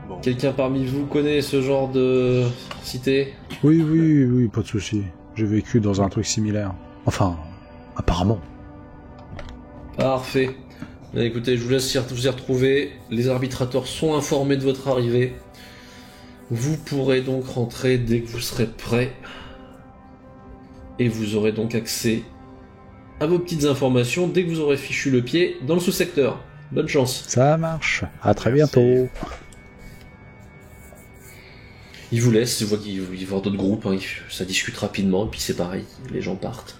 Bon. Quelqu'un parmi vous connaît ce genre de cité? Oui, pas de souci. J'ai vécu dans un truc similaire. Enfin, apparemment. Parfait. Écoutez, je vous laisse vous y retrouver. Les arbitrateurs sont informés de votre arrivée. Vous pourrez donc rentrer dès que vous serez prêt. Et vous aurez donc accès à vos petites informations dès que vous aurez fichu le pied dans le sous-secteur. Bonne chance. Ça marche. À très Merci. bientôt. Il vous laisse, je vois qu'il va y avoir d'autres groupes, hein, ça discute rapidement, et puis c'est pareil, les gens partent.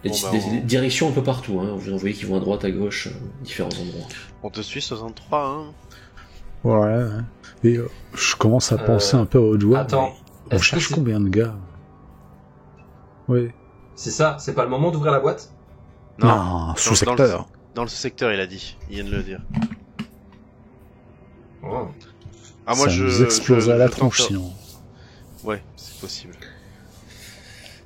Bon, Des directions un peu partout, hein, vous en voyez qui vont à droite, à gauche, différents endroits. On te suit 63, hein. Ouais. Et je commence à penser un peu à haute voix. Attends. On Est-ce que cherche c'est- combien de gars? Oui. C'est ça, c'est pas le moment d'ouvrir la boîte? Non, sous-secteur. Dans le sous-secteur, il a dit. Il vient de le dire. Oh. Ah, moi, ça je. nous explose à la je tronche, tente- sinon. Ouais, c'est possible.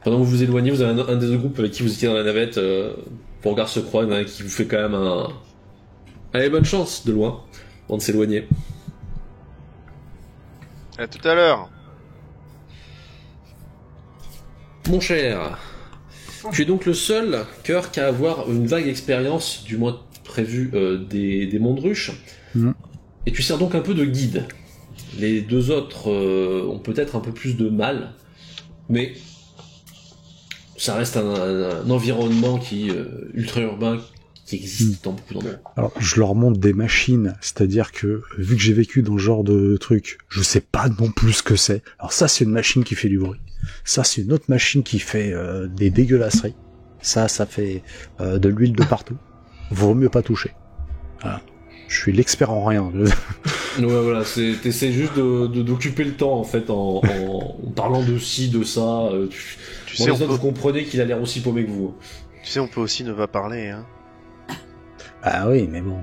Pendant que vous vous éloignez, vous avez un des deux groupes avec qui vous étiez dans la navette, vos regards se croisent, hein, qui vous fait quand même un... Allez, bonne chance, de loin, avant de s'éloigner. À tout à l'heure. Mon cher, tu es donc le seul Kirk à avoir une vague expérience, du moins prévue, des mondes ruches. Mhm. Et tu sers donc un peu de guide. Les deux autres ont peut-être un peu plus de mal, mais ça reste un environnement qui ultra-urbain qui existe dans beaucoup d'endroits. Alors, je leur montre des machines, c'est-à-dire que, vu que j'ai vécu dans ce genre de truc, je sais pas non plus ce que c'est. Alors ça, c'est une machine qui fait du bruit. Ça, c'est une autre machine qui fait des dégueulasseries. Ça fait de l'huile de partout. Vaut mieux pas toucher. Voilà. Je suis l'expert en rien. Ouais, voilà, t'essaies juste d'occuper le temps, en fait, en parlant de ci, de ça. Tu Bon, sais, les on autres, peut... vous comprenez qu'il a l'air aussi paumé que vous. tu sais, on peut aussi ne pas parler, hein. Ah oui, mais bon.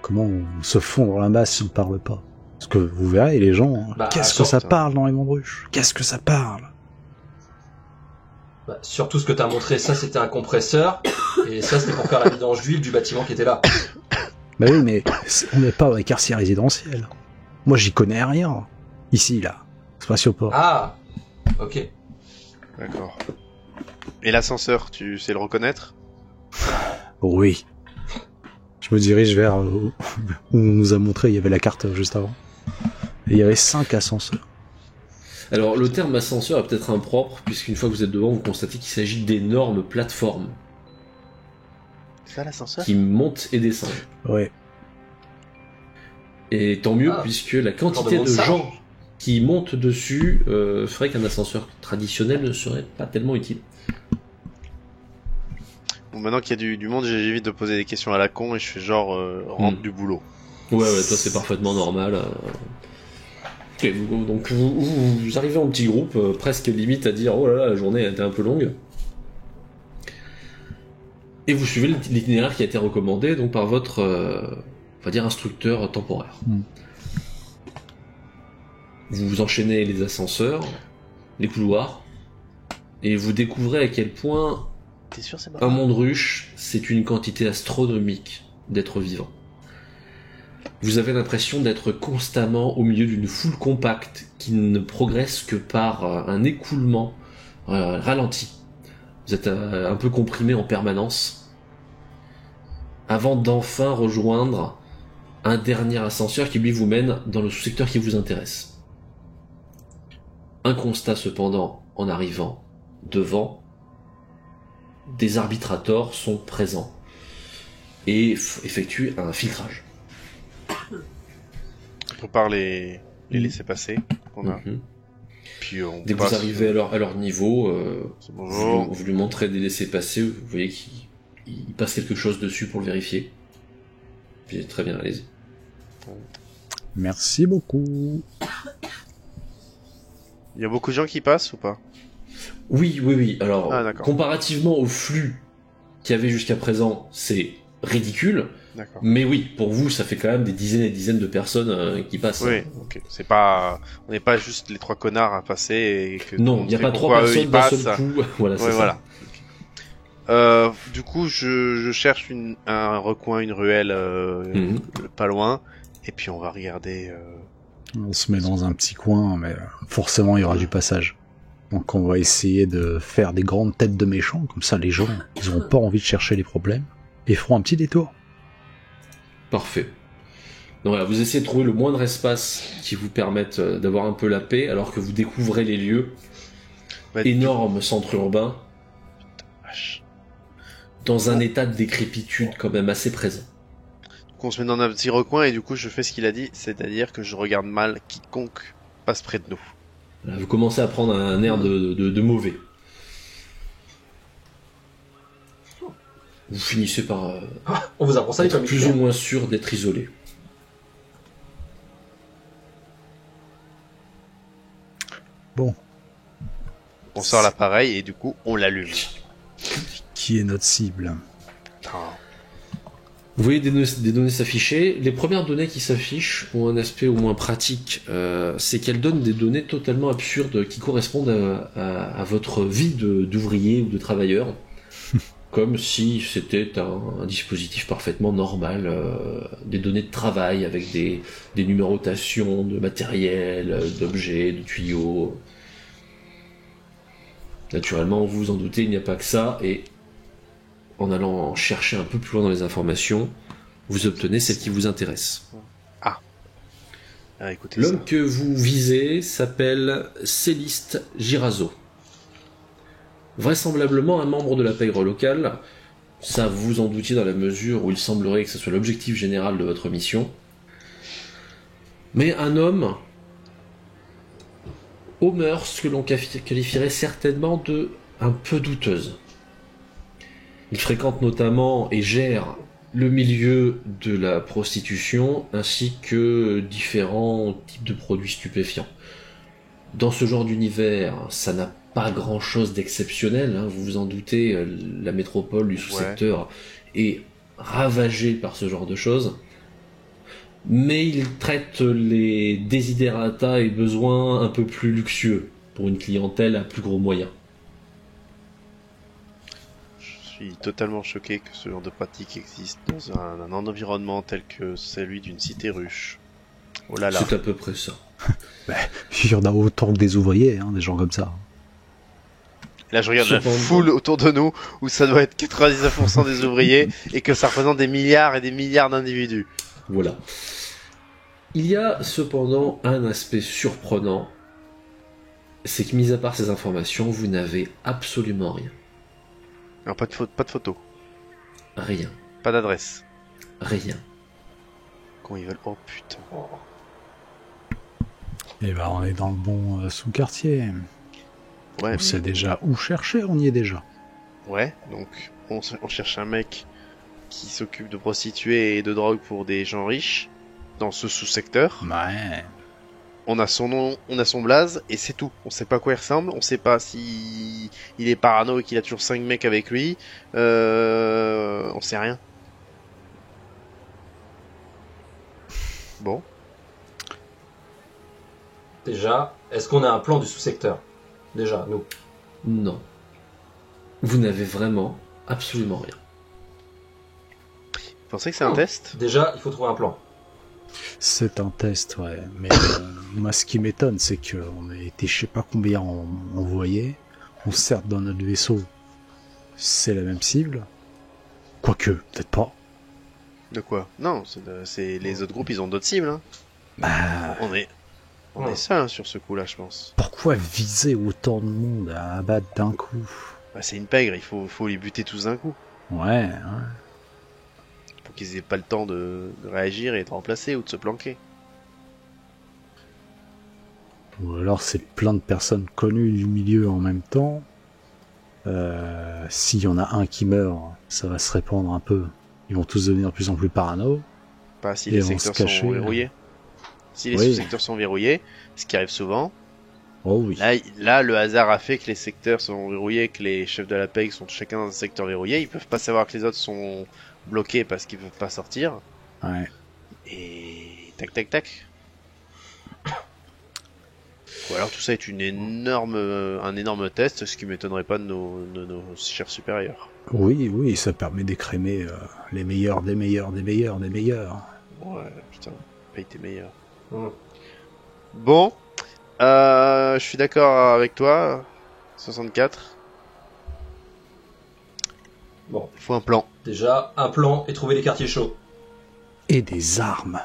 Comment on se fond dans la masse si on parle pas? Parce que vous verrez, les gens, Bah, qu'est-ce que ça sorte. parle dans les Montbruches? Qu'est-ce que ça parle? Bah, surtout ce que t'as montré, ça c'était un compresseur, et ça c'était pour faire la vidange d'huile du bâtiment qui était là. Bah oui, mais on n'est pas dans les quartiers résidentiels. Moi, j'y connais rien. Ici, là. Spatioport. Ah, ok. D'accord. Et l'ascenseur, tu sais le reconnaître? Oui. Je me dirige vers où on nous a montré, il y avait la carte juste avant. Et il y avait 5 ascenseurs. Alors, le terme ascenseur est peut-être impropre, puisqu'une fois que vous êtes devant, vous constatez qu'il s'agit d'énormes plateformes C'est ça l'ascenseur? qui montent et descendent. Ouais. Et tant mieux, Ah. puisque la Genre quantité monde de sage. gens qui montent dessus ferait qu'un ascenseur traditionnel ne serait pas tellement utile. Bon, maintenant qu'il y a du monde, j'évite de poser des questions à la con et je fais genre rentre du boulot. Ouais, toi c'est parfaitement normal. Ok, donc vous arrivez en petit groupe, presque limite à dire oh là là, la journée a été un peu longue. Et vous suivez l'itinéraire qui a été recommandé donc par votre, on va dire, instructeur temporaire. Vous enchaînez les ascenseurs, les couloirs, et vous découvrez à quel point T'es sûr c'est un pas monde ruche, c'est une quantité astronomique d'êtres vivants. Vous avez l'impression d'être constamment au milieu d'une foule compacte qui ne progresse que par un écoulement ralenti. Vous êtes un peu comprimé en permanence, avant d'enfin rejoindre un dernier ascenseur qui lui vous mène dans le sous-secteur qui vous intéresse. Un constat cependant en arrivant devant, des arbitrateurs sont présents et effectuent un filtrage. On prépare les laisser passer qu'on a. Mhm. Puis on Dès que passe. vous arrivez à leur niveau, C'est bonjour. vous lui montrez des laissez-passer, vous voyez qu'il passe quelque chose dessus pour le vérifier. Puis très bien, allez-y. Merci beaucoup. Il y a beaucoup de gens qui passent ou pas? Oui. Alors, Ah, d'accord. comparativement au flux qu'il y avait jusqu'à présent, c'est ridicule. D'accord. Mais oui, pour vous, ça fait quand même des dizaines et dizaines de personnes qui passent. Oui, ok. C'est pas, on n'est pas juste les trois connards à passer et que Non, il n'y a pas trois personnes d'un seul coup. Voilà, c'est Ouais, ça. voilà. Du coup, je cherche un recoin, une ruelle Mhm. pas loin, et puis on va regarder On se met dans un petit coin, mais forcément il y aura du passage. Donc on va essayer de faire des grandes têtes de méchants, comme ça les gens, ils n'auront pas envie de chercher les problèmes, et feront un petit détour. Parfait. Donc voilà, vous essayez de trouver le moindre espace qui vous permette d'avoir un peu la paix, alors que vous découvrez les lieux. Ouais, Énorme centre urbain, Vache. dans un état de décrépitude quand même assez présent. Donc on se met dans un petit recoin et du coup je fais ce qu'il a dit, c'est-à-dire que je regarde mal quiconque passe près de nous. Là, vous commencez à prendre un air de mauvais. Vous finissez par On vous apprend ça, les être familles. plus ou moins sûr d'être isolé. Bon, On sort l'appareil et du coup on l'allume. qui est notre cible? Ah. Vous voyez des données s'afficher. Les premières données qui s'affichent ont un aspect au moins pratique. C'est qu'elles donnent des données totalement absurdes qui correspondent à votre vie d'ouvrier ou de travailleur. Comme si c'était un dispositif parfaitement normal. Des données de travail avec des numérotations de matériel, d'objets, de tuyaux. Naturellement, vous vous en doutez, il n'y a pas que ça. Et en allant chercher un peu plus loin dans les informations, vous obtenez celle qui vous intéresse. Ah, écoutez ça. L'homme que vous visez s'appelle Céliste Girazo. Vraisemblablement un membre de la pègre locale, ça vous vous en doutiez dans la mesure où il semblerait que ce soit l'objectif général de votre mission. Mais un homme aux mœurs que l'on qualifierait certainement de un peu douteuse. Il fréquente notamment et gère le milieu de la prostitution ainsi que différents types de produits stupéfiants. Dans ce genre d'univers, ça n'a pas grand-chose d'exceptionnel, hein, vous vous en doutez, la métropole du sous-secteur est ravagée par ce genre de choses. Mais il traite les desiderata et besoins un peu plus luxueux pour une clientèle à plus gros moyens. Je suis totalement choqué que ce genre de pratique existe dans un environnement tel que celui d'une cité ruche. Oh là là. C'est à peu près ça. Il y en a autant que des ouvriers, hein, des gens comme ça. Là, je regarde la Cependant- foule autour de nous où ça doit être 99% des ouvriers et que ça représente des milliards et des milliards d'individus. Voilà. Il y a cependant un aspect surprenant, c'est que mis à part ces informations, vous n'avez absolument rien. Alors, pas de photo, Rien. pas d'adresse. Rien. Quand ils veulent. Oh putain. Et ben on est dans le bon sous-quartier. Ouais, On sait déjà où chercher, on y est déjà. ouais. Donc, on cherche un mec qui s'occupe de prostituées et de drogue pour des gens riches dans ce sous-secteur. Ouais. On a son nom, on a son blaze et c'est tout. On sait pas à quoi il ressemble, on sait pas si il est parano et qu'il a toujours 5 mecs avec lui. On sait rien. Bon. Déjà, est-ce qu'on a un plan du sous-secteur? Déjà, nous. Non. Vous n'avez vraiment absolument rien. Vous pensez que c'est un test? Déjà, il faut trouver un plan. C'est un test, ouais. Mais moi, ce qui m'étonne, c'est qu'on a été je sais pas combien envoyés. On certes dans notre vaisseau, c'est la même cible. Quoique, peut-être pas. De quoi? Non, c'est les autres groupes, ils ont d'autres cibles. Hein. Bah, On est seul hein, sur ce coup-là, je pense. pourquoi viser autant de monde à abattre d'un coup? Bah, c'est une pègre, il faut les buter tous d'un coup. Ouais. Pour qu'ils aient pas le temps de réagir et de remplacer ou de se planquer. Ou alors c'est plein de personnes connues du milieu en même temps. S'il y en a un qui meurt, ça va se répandre un peu. Ils vont tous devenir de plus en plus parano. Pas si Et les vont se secteurs cacher, sont verrouillés. Si les Oui. sous-secteurs sont verrouillés, ce qui arrive souvent, Oh oui. là, le hasard a fait que les secteurs sont verrouillés, que les chefs de la PEG sont chacun dans un secteur verrouillé. Ils peuvent pas savoir que les autres sont bloqués parce qu'ils peuvent pas sortir. Ouais. Et tac tac tac. Ou alors tout ça est un énorme test, ce qui m'étonnerait pas de nos chefs supérieurs. Oui, oui, ça permet d'écrémer les meilleurs des meilleurs des meilleurs des meilleurs. Ouais, putain, paye tes meilleurs. Hmm. Bon, je suis d'accord avec toi. 64. Bon, Il faut un plan. déjà, un plan et trouver les quartiers chauds. Et des armes.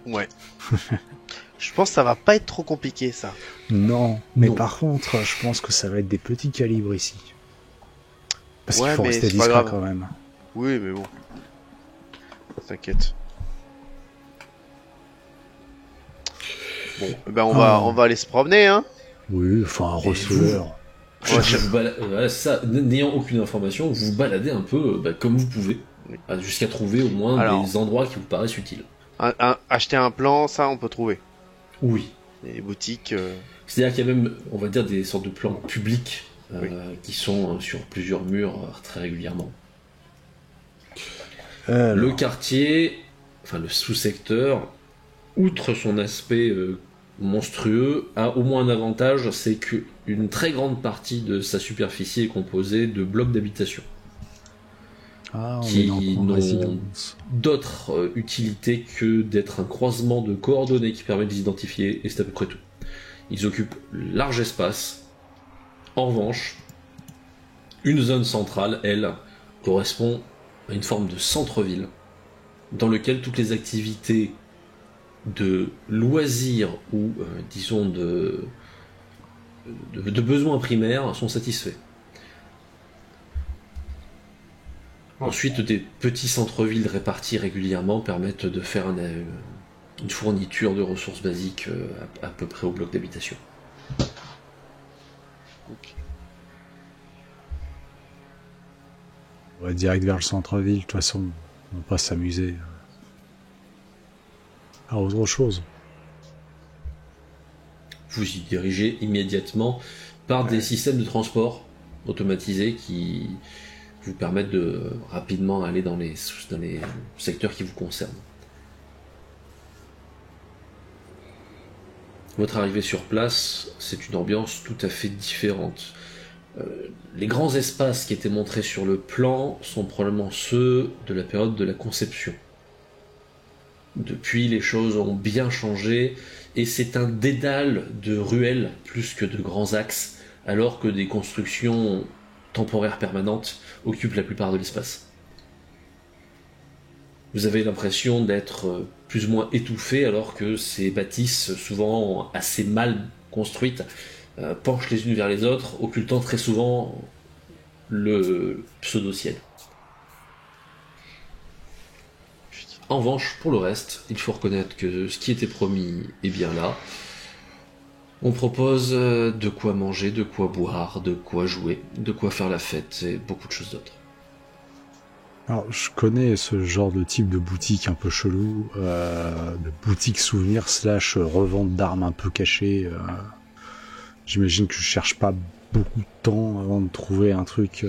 Ouais. Je pense que ça va pas être trop compliqué, ça. Non, mais Non. par contre, je pense que ça va être des petits calibres ici. Parce Ouais, qu'il faut mais rester c'est pas discret grave. quand même. Oui, mais bon. T'inquiète. Bon, ben on va aller se promener, hein. Oui, enfin, un receleur. Ouais, Voilà, ça, n'ayant aucune information, vous vous baladez un peu comme vous pouvez, Oui. jusqu'à trouver au moins Alors. des endroits qui vous paraissent utiles. Acheter un plan, ça on peut trouver. Oui. Les boutiques. C'est-à-dire qu'il y a même, on va dire, des sortes de plans publics Oui. qui sont sur plusieurs murs très régulièrement. Alors, Le quartier, enfin le sous-secteur, outre son aspect monstrueux, a au moins un avantage, c'est qu'une très grande partie de sa superficie est composée de blocs d'habitation. on qui est dans le plan de n'ont- résidence. D'autres utilités que d'être un croisement de coordonnées qui permet de les identifier, et c'est à peu près tout. Ils occupent large espace. En revanche, une zone centrale, elle, correspond à une forme de centre-ville, dans lequel toutes les activités de loisirs ou, disons, de besoins primaires sont satisfaits. Ensuite, des petits centres-villes répartis régulièrement permettent de faire une fourniture de ressources basiques à peu près au bloc d'habitation. On va direct vers le centre-ville, de toute façon, on va pas s'amuser à autre chose. Vous y dirigez immédiatement par des systèmes de transport automatisés qui vous permettent de rapidement aller dans les secteurs qui vous concernent. Votre arrivée sur place, c'est une ambiance tout à fait différente. Les grands espaces qui étaient montrés sur le plan sont probablement ceux de la période de la conception. Depuis, les choses ont bien changé et c'est un dédale de ruelles plus que de grands axes, alors que des constructions temporaires permanentes occupent la plupart de l'espace. Vous avez l'impression d'être plus ou moins étouffé, alors que ces bâtisses, souvent assez mal construites, penchent les unes vers les autres, occultant très souvent le pseudo-ciel. En revanche, pour le reste, il faut reconnaître que ce qui était promis est bien là. On propose de quoi manger, de quoi boire, de quoi jouer, de quoi faire la fête et beaucoup de choses d'autres. Alors, je connais ce genre de type de boutique un peu chelou, de boutique souvenir / revente d'armes un peu cachées. J'imagine que je cherche pas beaucoup de temps avant de trouver un truc.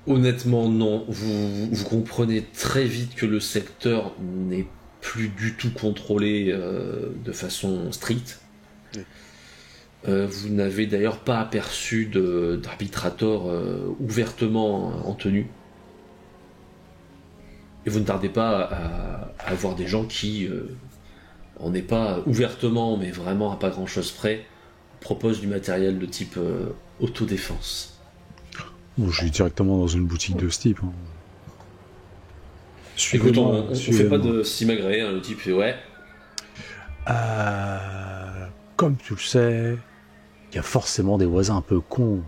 Honnêtement, non. Vous comprenez très vite que le secteur n'est plus du tout contrôlé de façon stricte. Oui. Vous n'avez d'ailleurs pas aperçu d'arbitrateur ouvertement en tenue. Et vous ne tardez pas à voir des gens qui, on n'est pas ouvertement, mais vraiment à pas grand chose près, proposent du matériel de type autodéfense. Bon, je suis directement dans une boutique de ce type. Hein. Écoute, on fait suivez-moi. pas de simagrée, hein, le type fait ouais. Comme tu le sais, il y a forcément des voisins un peu cons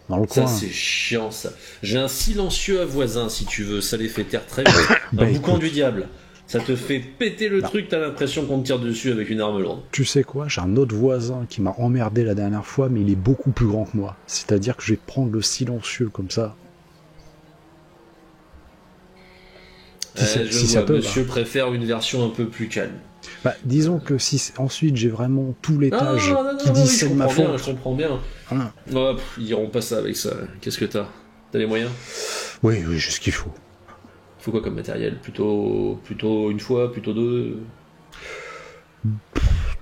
dans le Ça coin. c'est chiant ça. J'ai un silencieux à voisin si tu veux, ça les fait taire très vite. Bah, Un boucan écoute. du diable. Ça te fait péter le Non. truc, t'as l'impression qu'on te tire dessus avec une arme lourde. Tu sais quoi, j'ai un autre voisin qui m'a emmerdé la dernière fois, mais il est beaucoup plus grand que moi. C'est-à-dire que je vais prendre le silencieux comme ça. Si ça- Je si ça vois, peut, monsieur préfère une version un peu plus calme. Bah, disons que si ensuite j'ai vraiment tout l'étage Non, qui dit oui, c'est je de ma comprends bien, faute. je comprends bien. Hein. Ouais, ils diront pas ça avec ça. Qu'est-ce que t'as? T'as les moyens? Oui, oui, j'ai ce qu'il faut. Faut quoi comme matériel? Plutôt une fois, plutôt deux?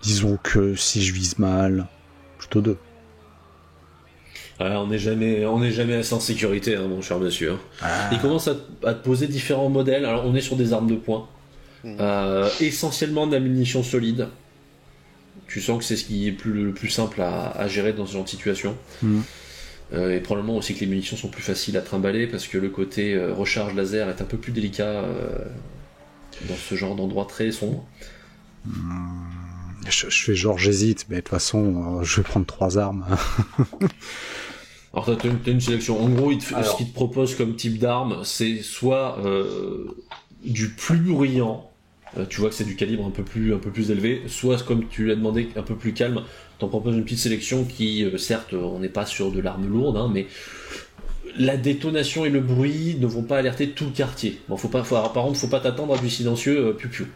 Disons que si je vise mal, plutôt 2. Ouais, on n'est jamais assez en sécurité, hein, mon cher monsieur. Hein. Ah. Il commence à te poser différents modèles. Alors, on est sur des armes de poing. Essentiellement de la munition solide. Tu sens que c'est ce qui est le plus simple à gérer dans ce genre de situation. Et probablement aussi que les munitions sont plus faciles à trimballer parce que le côté recharge laser est un peu plus délicat dans ce genre d'endroit très sombre. Je fais genre j'hésite, mais de toute façon, je vais prendre 3 armes. Alors t'as une sélection. En gros, ce qu'il te propose comme type d'arme, c'est soit du plus bruyant, tu vois que c'est du calibre un peu plus élevé, soit comme tu l'as demandé, un peu plus calme. T'en proposes une petite sélection qui, certes, on n'est pas sur de l'arme lourde, hein, mais la détonation et le bruit ne vont pas alerter tout le quartier. Bon, par contre, faut pas t'attendre à du silencieux piou-piou.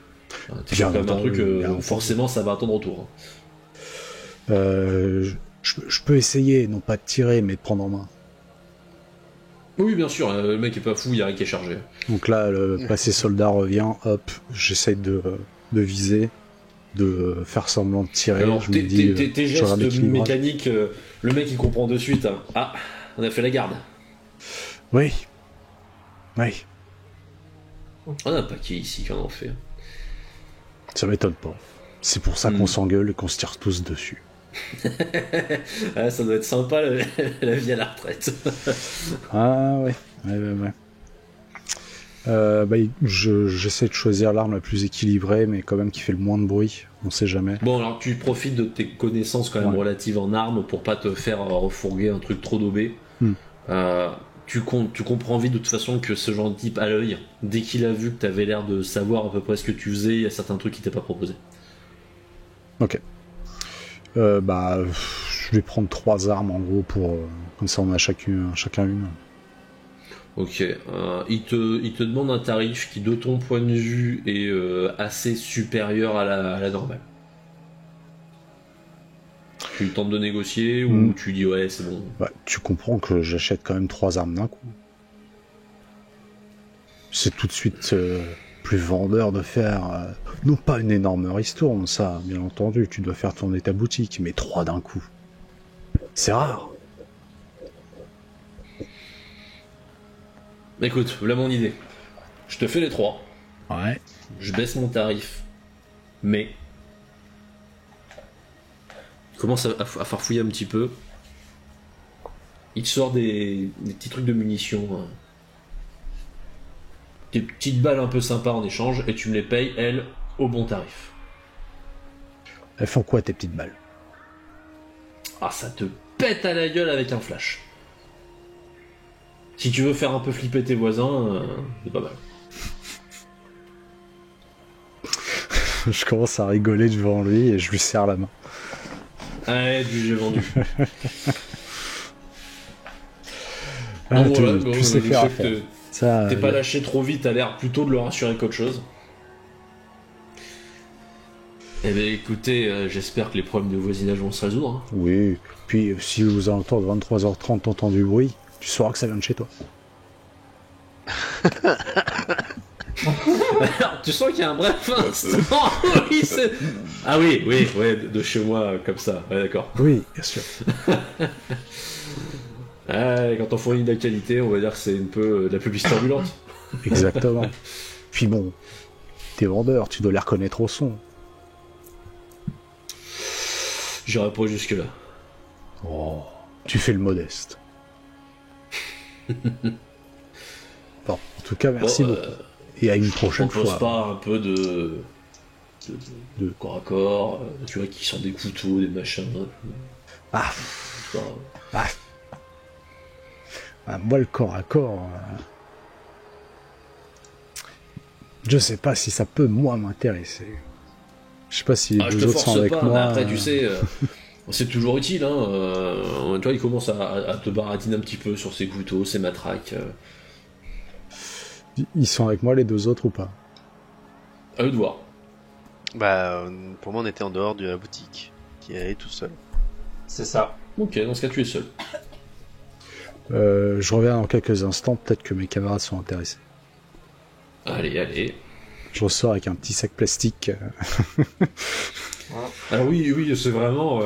C'est quand même un truc, forcément, ça va attendre autour. Je peux essayer, non pas de tirer, mais de prendre en main. Oui, bien sûr, le mec est pas fou, il y a rien qui est chargé. Donc là, le passé soldat revient, hop, j'essaye de viser, de faire semblant de tirer. Alors, je me dis, tes gestes mécaniques, le mec il comprend de suite. Hein. Ah, on a fait la garde. Oui. On a un paquet ici qu'on en fait. Ça m'étonne pas. C'est pour ça qu'on s'engueule et qu'on se tire tous dessus. Ah, ça doit être sympa la vie à la retraite. Ah ouais. J'essaie de choisir l'arme la plus équilibrée, mais quand même qui fait le moins de bruit. On sait jamais. Bon, alors tu profites de tes connaissances quand même relatives en armes pour pas te faire refourguer un truc trop daubé. Tu comprends vite de toute façon que ce genre de type à l'œil, dès qu'il a vu que t'avais l'air de savoir à peu près ce que tu faisais, il y a certains trucs qu'il t'a pas proposé. Ok. Je vais prendre 3 armes en gros pour comme ça on a chacun une. Ok. Il te demande un tarif qui, de ton point de vue, est assez supérieur à la normale. Tu tentes de négocier ou tu dis ouais c'est bon. Bah, tu comprends que j'achète quand même 3 armes d'un coup. C'est tout de suite plus vendeur de faire non pas une énorme ristourne, ça bien entendu, tu dois faire tourner ta boutique, mais 3 d'un coup. C'est rare. Écoute, voilà mon idée. Je te fais les 3. Ouais. Je baisse mon tarif. Mais il commence à farfouiller un petit peu. Il te sort des petits trucs de munitions. Des petites balles un peu sympas en échange et tu me les payes, elles, au bon tarif. Elles font quoi tes petites balles? Ah, ça te pète à la gueule avec un flash. Si tu veux faire un peu flipper tes voisins, c'est pas mal. Je commence à rigoler devant lui et je lui serre la main. Allez, du jeu vendu. Ah, non, tu sais faire affaire. T'es pas lâché trop vite, t'as l'air plutôt de le rassurer qu'autre chose. Eh bien écoutez, j'espère que les problèmes de voisinage vont se résoudre. Hein. Oui, puis si aux alentours de 23h30 t'entends du bruit, tu sauras que ça vient de chez toi. Alors, tu sens qu'il y a un bref instant. Oui, ah oui, de chez moi, comme ça, ouais, d'accord. Oui, bien sûr. Quand on fournit de la qualité, on va dire que c'est un peu de la publicité ambulante. Exactement. Puis bon, t'es vendeur, tu dois les reconnaître au son. J'irai pas jusque-là. Oh, tu fais le modeste. Bon, en tout cas, merci beaucoup. Et à une prochaine fois. On pose pas un peu de corps à corps, tu vois, qui sont des couteaux, des machins. Moi, le corps à corps, je sais pas si ça peut, moi, m'intéresser. Je sais pas si les deux autres sont avec moi. Mais après, tu sais, c'est toujours utile. Hein. Tu vois, il commence à te baratiner un petit peu sur ses couteaux, ses matraques. Ils sont avec moi, les deux autres, ou pas? À eux de voir. Bah, pour moi, on était en dehors de la boutique, qui est tout seul. C'est ça. Ok, dans ce cas, tu es seul. Je reviens dans quelques instants, peut-être que mes camarades sont intéressés. Allez. Je ressors avec un petit sac plastique. Ah oui, c'est vraiment...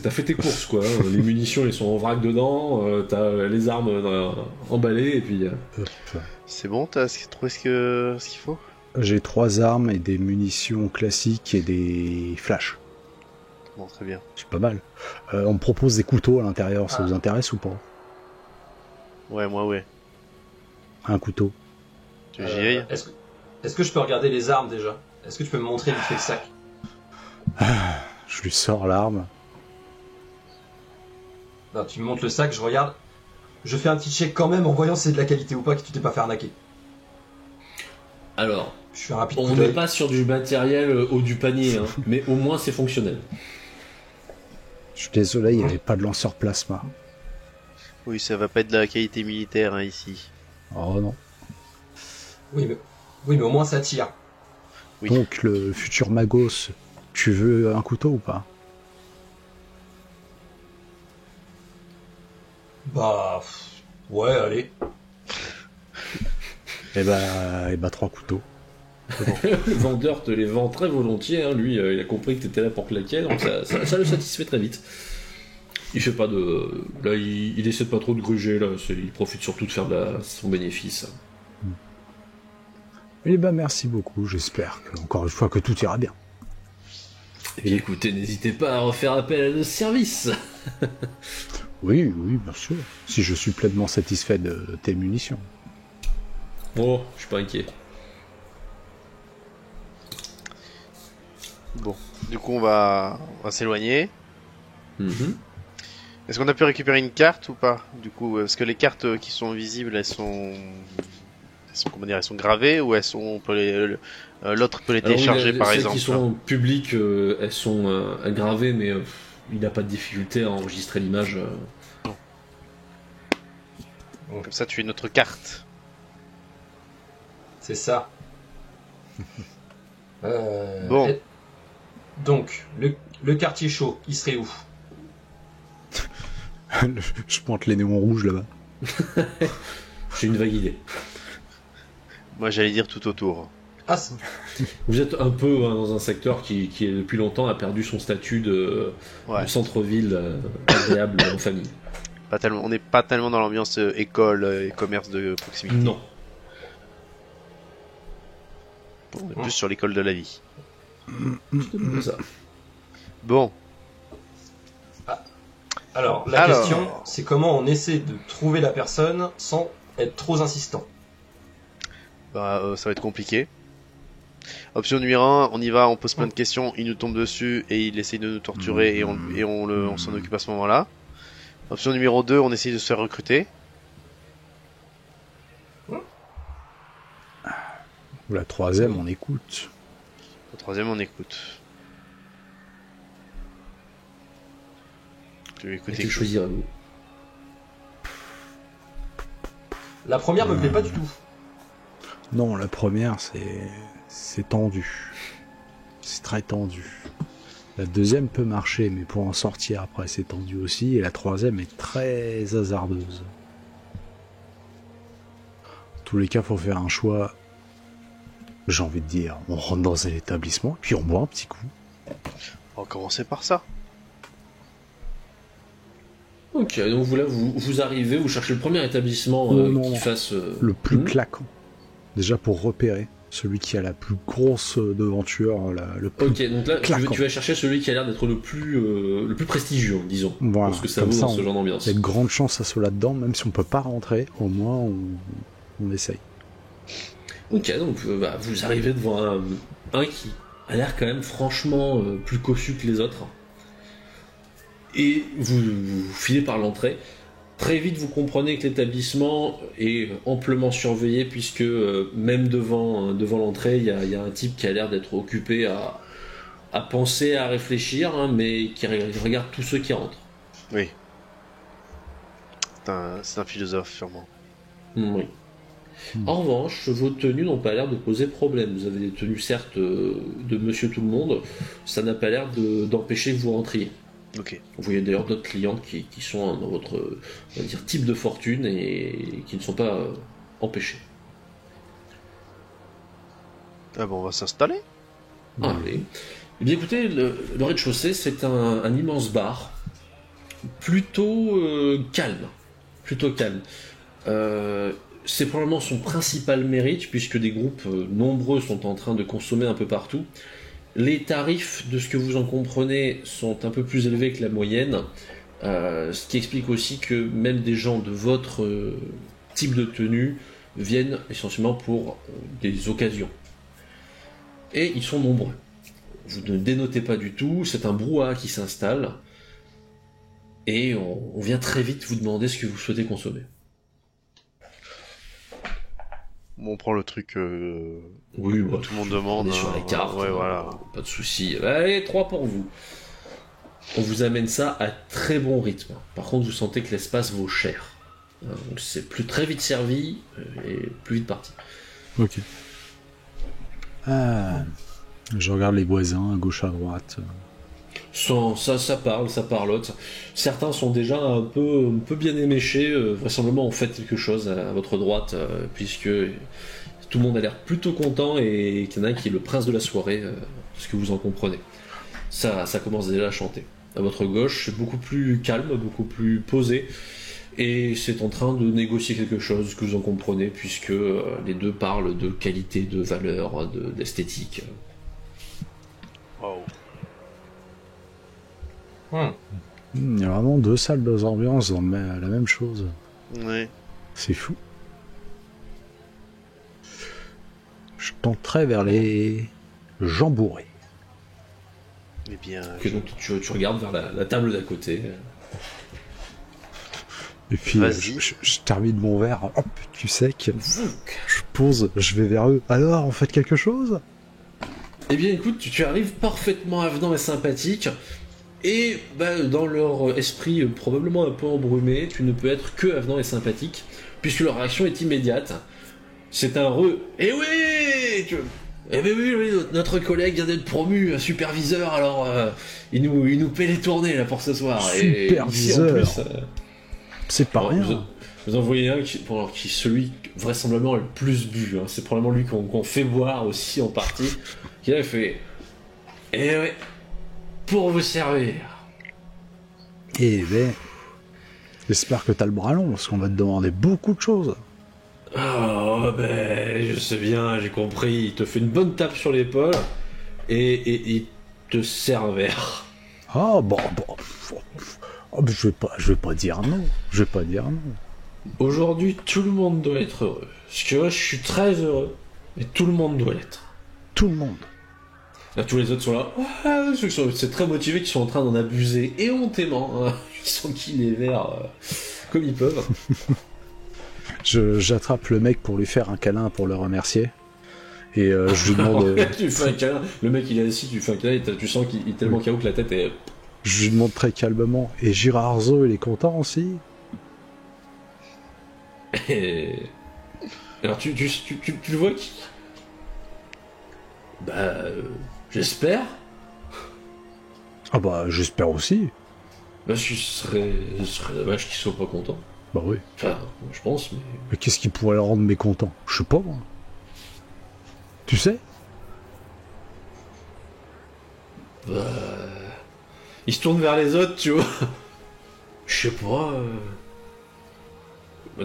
t'as fait tes courses, quoi. Les munitions, elles sont en vrac dedans, t'as les armes emballées, et puis... C'est bon, t'as trouvé ce qu'il faut? J'ai 3 armes et des munitions classiques et des flashs. Bon, très bien. C'est pas mal. On me propose des couteaux à l'intérieur, ça vous intéresse ou pas? Ouais, moi, ouais. Un couteau. Tu veux que j'y aille? Est-ce que je peux regarder les armes déjà? Est-ce que tu peux me montrer vite fait le sac? Je lui sors l'arme. Non, tu me montres le sac, je regarde. Je fais un petit check quand même en voyant si c'est de la qualité ou pas, que tu t'es pas fait arnaquer. Alors, Je fais un rapide on coup n'est d'œil. pas sur du matériel haut du panier, hein, mais au moins c'est fonctionnel. Je suis désolé, il n'y avait pas de lanceur plasma. Oui, ça va pas être de la qualité militaire, hein, ici. Oh non. Oui, mais au moins ça tire. Oui. Donc, le futur Magos, tu veux un couteau ou pas? Bah... Ouais, allez. Eh bah 3 couteaux. Le vendeur te les vend très volontiers, hein. Lui il a compris que t'étais là pour claquer, donc ça le satisfait très vite. Il fait pas de... Là il essaie de pas trop de gruger, là. Il profite surtout de faire son bénéfice. Eh bah merci beaucoup, j'espère que, encore une fois que tout ira bien. Et écoutez, n'hésitez pas à refaire appel à nos services. Oui, bien sûr. Si je suis pleinement satisfait de tes munitions. Oh, je suis pas inquiet. Bon, du coup, on va s'éloigner. Mhm. Est-ce qu'on a pu récupérer une carte ou pas? Du coup, est-ce que les cartes qui sont visibles, elles sont comment dire, elles sont gravées ou l'autre peut les Alors, télécharger par celles exemple? qui sont publiques, elles sont gravées, mais il n'a pas de difficulté à enregistrer l'image. Comme ça, tu es notre carte. C'est ça. Bon. Donc, le quartier chaud, il serait où? Je pointe les néons rouges là-bas. J'ai une vague idée. Moi, j'allais dire tout autour. Ah, Vous êtes un peu dans un secteur qui depuis longtemps a perdu son statut de centre-ville agréable en famille. Pas tellement, on n'est pas tellement dans l'ambiance école et commerce de proximité. Non. On est plus sur l'école de la vie. C'est ça. Bon. alors, la question, c'est comment on essaie de trouver la personne sans être trop insistant. Ça va être compliqué. Option numéro 1, on y va, on pose plein de questions, il nous tombe dessus et il essaye de nous torturer et on s'en occupe à ce moment-là. Option numéro 2, on essaye de se faire recruter. Ou la troisième, on écoute. La troisième, on écoute. Tu veux écouter Que choisirez-vous? La première me plaît pas du tout. Non, la première, c'est tendu. C'est très tendu. La deuxième peut marcher, mais pour en sortir après, c'est tendu aussi. Et la troisième est très hasardeuse. En tous les cas, faut faire un choix. J'ai envie de dire, on rentre dans un établissement, puis on boit un petit coup. On va commencer par ça. Ok, donc vous arrivez, vous cherchez le premier établissement qui fasse... Le plus claquant. Déjà pour repérer. Celui qui a la plus grosse devanture, le plus Ok, donc là, claquant. tu vas chercher celui qui a l'air d'être le plus prestigieux, disons. Voilà, parce que ça comme vaut ça, dans ce genre d'ambiance. Il y a de grandes chances à ce là-dedans, même si on peut pas rentrer, au moins on essaye. Ok, donc vous arrivez devant un qui a l'air quand même franchement plus cossu que les autres. Et vous filez par l'entrée. Très vite, vous comprenez que l'établissement est amplement surveillé, puisque même devant l'entrée, il y a un type qui a l'air d'être occupé à penser, à réfléchir, hein, mais qui regarde tous ceux qui rentrent. Oui. C'est un philosophe, sûrement. Oui. En revanche, vos tenues n'ont pas l'air de poser problème. Vous avez des tenues, certes, de monsieur tout le monde. Ça n'a pas l'air d'empêcher que vous rentriez. Ok. Vous voyez d'ailleurs d'autres clients qui sont dans votre on va dire, type de fortune et qui ne sont pas empêchés. Ah bon, on va s'installer. Allez. Eh bien écoutez, le rez-de-chaussée, c'est un immense bar. Plutôt calme. Plutôt calme. C'est probablement son principal mérite, puisque des groupes nombreux sont en train de consommer un peu partout. Les tarifs, de ce que vous en comprenez, sont un peu plus élevés que la moyenne, ce qui explique aussi que même des gens de votre type de tenue viennent essentiellement pour des occasions. Et ils sont nombreux. Vous ne dénotez pas du tout, c'est un brouhaha qui s'installe, et on vient très vite vous demander ce que vous souhaitez consommer. Bon, on prend le truc Oui, que tout le monde demande. On est sur la carte, ouais, voilà. Pas de souci. Allez, 3 pour vous. On vous amène ça à très bon rythme. Par contre, vous sentez que l'espace vaut cher. Donc c'est plus très vite servi et plus vite parti. Ok. Ah, je regarde les voisins à gauche à droite. Ça parlote. Certains sont déjà un peu bien éméchés. Vraisemblablement, on fait quelque chose à votre droite, puisque tout le monde a l'air plutôt content et qu'il y en a un qui est le prince de la soirée, ce que vous en comprenez. Ça commence déjà à chanter. À votre gauche, c'est beaucoup plus calme, beaucoup plus posé, et c'est en train de négocier quelque chose, que vous en comprenez, puisque les deux parlent de qualité, de valeur, d'esthétique. Wow. Il y a vraiment 2 salles, 2 ambiances dans la même chose. Ouais. C'est fou. Je tenterai vers les jambourés. Eh bien. Okay, donc tu regardes vers la table d'à côté. Et puis je termine mon verre, hop, tu sais que je pose, je vais vers eux. Alors, on fait quelque chose? Eh bien écoute, tu arrives parfaitement avenant et sympathique, et dans leur esprit probablement un peu embrumé, tu ne peux être que avenant et sympathique, puisque leur réaction est immédiate. C'est un Eh oui Eh ben oui, notre collègue vient d'être promu à superviseur, alors il nous paie les tournées là pour ce soir. Superviseur. Et ici, en plus, c'est pas rien. Vous en voyez un qui celui vraisemblablement a le plus bu. Hein. C'est probablement lui qu'on fait boire aussi en partie. Qui a fait Eh ouais, pour vous servir. Eh ben, j'espère que t'as le bras long, parce qu'on va te demander beaucoup de choses. Oh je sais bien, j'ai compris. Il te fait une bonne tape sur l'épaule et il te sert un verre. Ah bon. Oh, je vais pas dire non. Je vais pas dire non. Aujourd'hui, tout le monde doit être heureux. Parce que moi, je suis très heureux. Et tout le monde doit l'être. Tout le monde. Là, tous les autres sont là. Ouais, ceux qui sont c'est très motivés, qui sont en train d'en abuser éhontément. Hein. Ils s'enquillent les verres comme ils peuvent. J'attrape le mec pour lui faire un câlin pour le remercier. Et je lui demande... tu fais un câlin. Le mec, il est assis, tu fais un câlin et tu sens qu'il est tellement KO que la tête est... Je lui demande très calmement. Et Girarzo, il est content aussi? Et... Alors tu le vois qui... j'espère. Ah j'espère aussi. Ce serait dommage qu'il soit pas content. Bah oui. Enfin, je pense, mais... Mais qu'est-ce qui pourrait le rendre mécontent? Je sais pas, moi. Tu sais? Il se tourne vers les autres, tu vois. Je sais pas...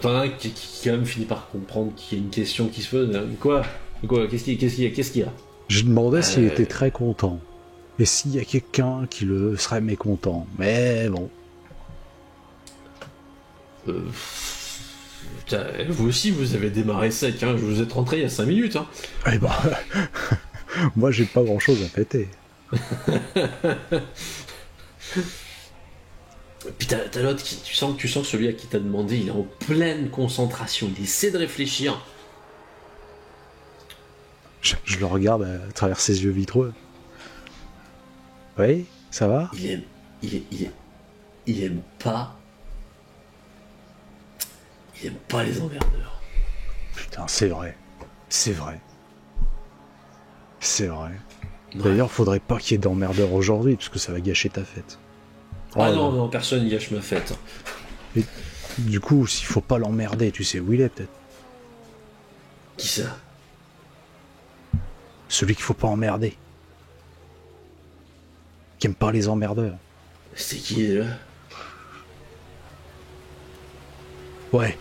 T'en as un qui quand même finit par comprendre qu'il y a une question qui se pose. Quoi? Qu'est-ce qu'il y a? Je demandais s'il était très content. Et s'il y a quelqu'un qui le serait mécontent. Mais bon. Vous aussi, vous avez démarré sec, hein. Je vous êtes rentré il y a 5 minutes, hein. Eh ben... moi, j'ai pas grand-chose à péter. Puis t'as l'autre qui... Tu sens que celui à qui t'a demandé, il est en pleine concentration. Il essaie de réfléchir. Je le regarde à travers ses yeux vitreux. Oui, ça va? Il aime pas... Il aime pas les emmerdeurs. Putain, c'est vrai. C'est vrai. C'est vrai. Ouais. D'ailleurs, faudrait pas qu'il y ait d'emmerdeurs aujourd'hui, parce que ça va gâcher ta fête. Ah non, personne gâche ma fête. Et du coup, s'il faut pas l'emmerder, tu sais où il est, peut-être? Qui ça? Celui qu'il faut pas emmerder. Qui aime pas les emmerdeurs. C'est qui, là? Ouais.